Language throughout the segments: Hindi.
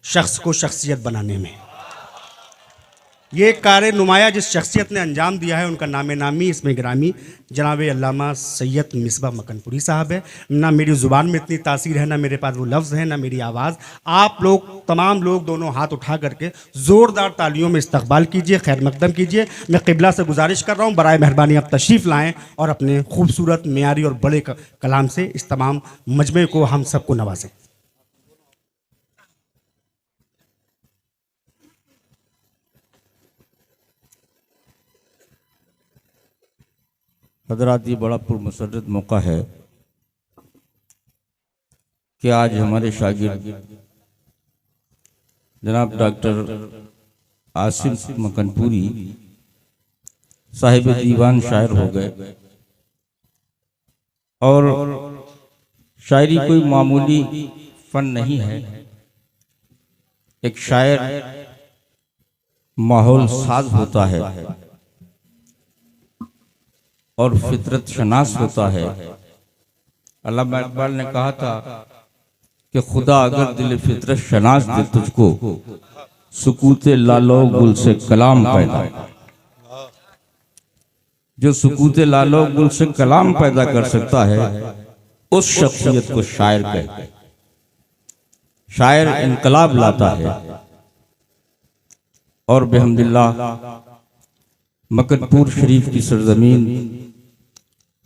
शख्स को शख्सियत बनाने में। ये कार्य नुमाया जिस शख्सियत ने अंजाम दिया है उनका नामे नामी इसमें गिरामी जनाब अल्लामा सैयद मिसबा मकनपुरी साहब है। ना मेरी ज़ुबान में इतनी तासीर है, ना मेरे पास वो लफ्ज़ हैं, ना मेरी आवाज़। आप लोग तमाम लोग दोनों हाथ उठा करके ज़ोरदार तालियों में इस्तकबाल कीजिए, खैर मकदम कीजिए। मैं क़िबला से गुजारिश कर रहा हूँ बराए मेहरबानी आप तशरीफ़ लाएँ और अपने खूबसूरत मेयारी और बड़े कलाम से इस तमाम मजमे को हम सबको नवाजें। हज़रात, ये बड़ा पुरमसरत मौका है कि आज हमारे शागिर्द जनाब डॉक्टर आसिफ मकनपुरी साहिब दीवान शायर हो गए। और शायरी कोई मामूली फन नहीं है। एक शायर माहौल साज होता है और फितरत शनास होता है। अल्लामा इकबाल ने कहा था कि खुदा अगर दिल फितरत शनास दे तुझको, सुकूते लालो गुल से कलाम पैदा। जो सुकूते लालो गुल से कलाम पैदा कर सकता है उस शख्सियत को शायर कहते हैं। शायर इनकलाब लाता है। और बेहम्दिल्लाह मकनपुर शरीफ की सरजमीन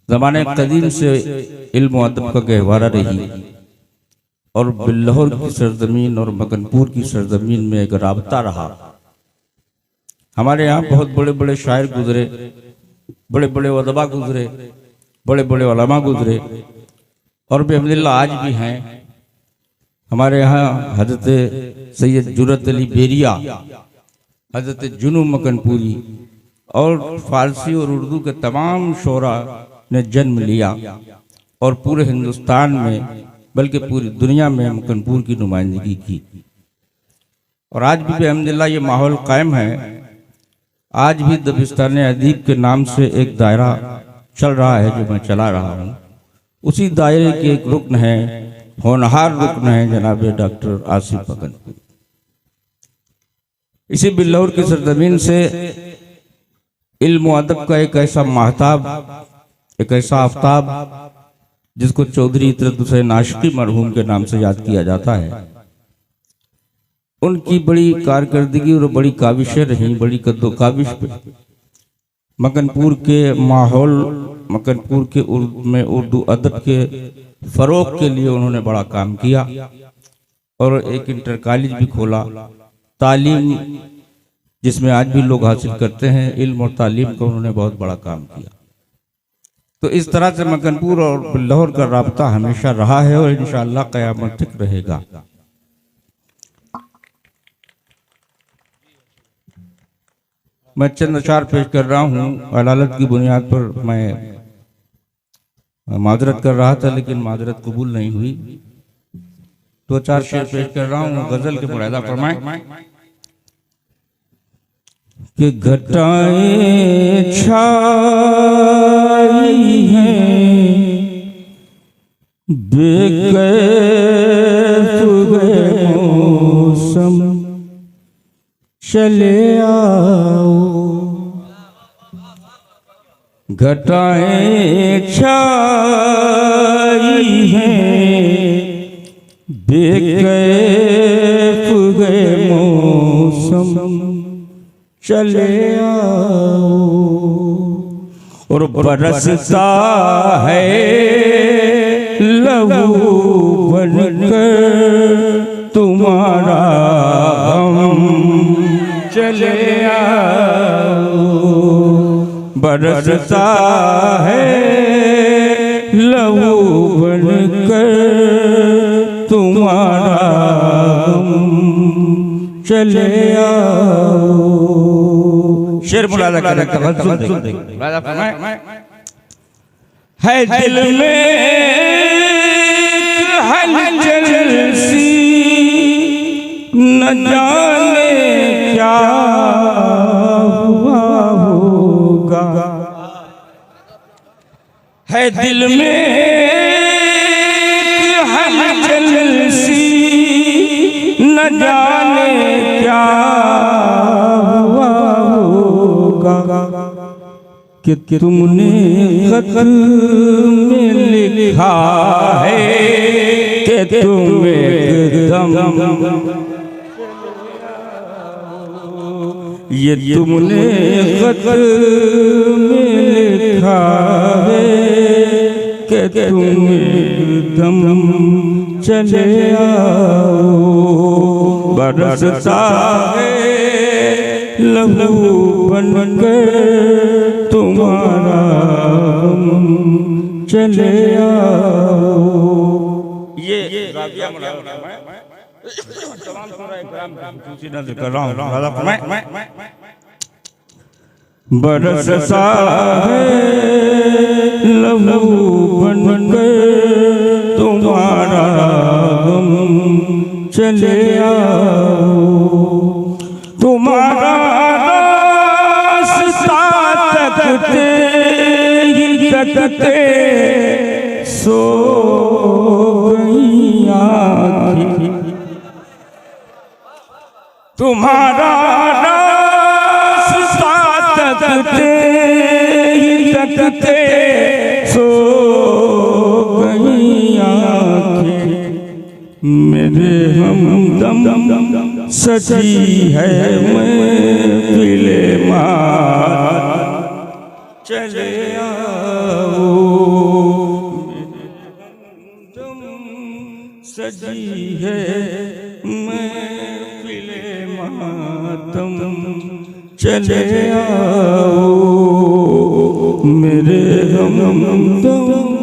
ज़माने कदीम से इल्म अदब का गहवारा रही और बिल्लाहौर की सरजमीन और मकनपुर की सरजमीन में एक राबता रहा। हमारे यहाँ बहुत बड़े बड़े शायर गुजरे, बड़े बड़े अदबा गुजरे, बड़े बड़े उलमा गुजरे और बेहम्दिल्लाह आज भी हैं। हमारे यहाँ हज़रत सैयद जुरत अली बेरिया, हज़रत जुनू मकनपुरी और फारसी और उर्दू के तमाम शोरा ने जन्म लिया और पूरे हिंदुस्तान में बल्कि पूरी दुनिया में मकनपुर की नुमाइंदगी की। और आज भी अल्हम्दुलिल्लाह ये माहौल कायम है। आज भी दबिस्तान अदीब के नाम से एक दायरा चल रहा है जो मैं चला रहा हूँ। उसी दायरे के एक रुकन है, होनहार रुकन है जनाब डॉक्टर आसिफ मकनपुरी। इसी बिल्लाहौर की सरजमीन से इल्म अदब का एक ऐसा महताब, एक ऐसा आफ्ताब जिसको चौधरी इतरत हुसैन आशिकी मरहूम के नाम से याद किया जाता है, उनकी बड़ी कारकर्दगी और बड़ी काविशें रहीं, बड़ी कद्दो काविश पे मकनपुर के माहौल, मकनपुर के में उर्दू अदब के फ़रोग़ के लिए उन्होंने बड़ा काम किया और एक इंटर कॉलेज भी खोला। तालीम जिसमें आज भी लोग हासिल करते हैं, इल्म और तालीम का उन्होंने बहुत बड़ा काम किया। तो इस तरह से मकनपुर और बिल्लाहौर का राब्ता हमेशा रहा है और इंशाअल्लाह क़यामत तक रहेगा। मैं चंद अशार पेश कर रहा हूँ। अदालत की बुनियाद पर मैं माजरत कर रहा था लेकिन माजरत कबूल नहीं हुई। दो चार शेर पेश कर रहा हूँ, गजल के मुरादा फरमाएं कि घटाएं छाई हैं बेकैफ मौसम, चले आओ। घटाएं छाई हैं बेकैफ मौसम, चले आओ। और बरसता है लहू बनकर तुम्हारा हम, चले आओ। बरसता है लहू बनकर तुम्हारा हम, चले आओ। शेर मुलादा कर है दिल में हलचल सी, न जाने क्या हुआ होगा। है दिल में हलचल सी, न जाने क्या हुआ होगा कि तुमने खत में लिखा है कि तुम एकदम ये तुमने खत में लिखा है कि तुम एकदम चले आओ। बरसता है लहू बनकर तुम्हारा चले आओ। ये तमाम सूरह इकराम की नज़र कर रहा हूँ। बरसता है लहू बनकर तुम्हारा गम चले आओ। तुम्हारा रास्ता तकते ही तकते सो गई आँखें। तुम्हारा रास्ता तकते ही तकते सो गई आँखें। मेरे हमदम सजी है महफिले मात चले आओ। मेरे हमदम सजी है महफिले मातम चले आओ। मेरे हमदम